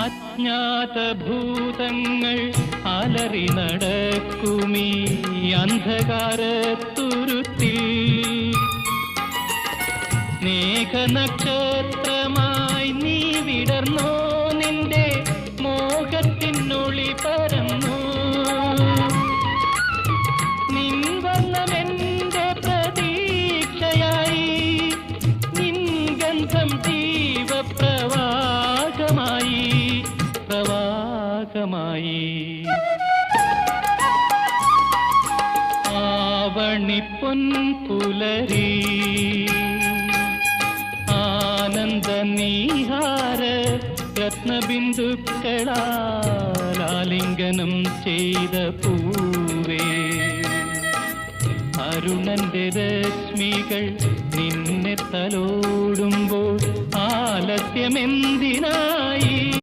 അജ്ഞാതഭൂതങ്ങൾ അലറി നടക്കുമീ അന്ധകാരത്തുരുത്തിൽ മേഘനക്ഷത്രമായി നീ വിടർന്നോ, നിന്റെ മോഹത്തിനൊളി പരന്നു. നിൻ വന്നമെന്റെ പ്രതീക്ഷയായി, നിൻ ഗന്ധം ജീവപ്രവാഹമായി പ്രവാഹമായി. ആവണിപ്പൊൻപുലരി ആനന്ദനീഹാര രത്നബിന്ദുക്കളാൽ ആലിംഗനം ചെയ്ത പൂവേ, അരുണന്റെ രശ്മികൾ നിന്നെ തലോടുമ്പോൾ ആലസ്യമെന്തിനായി?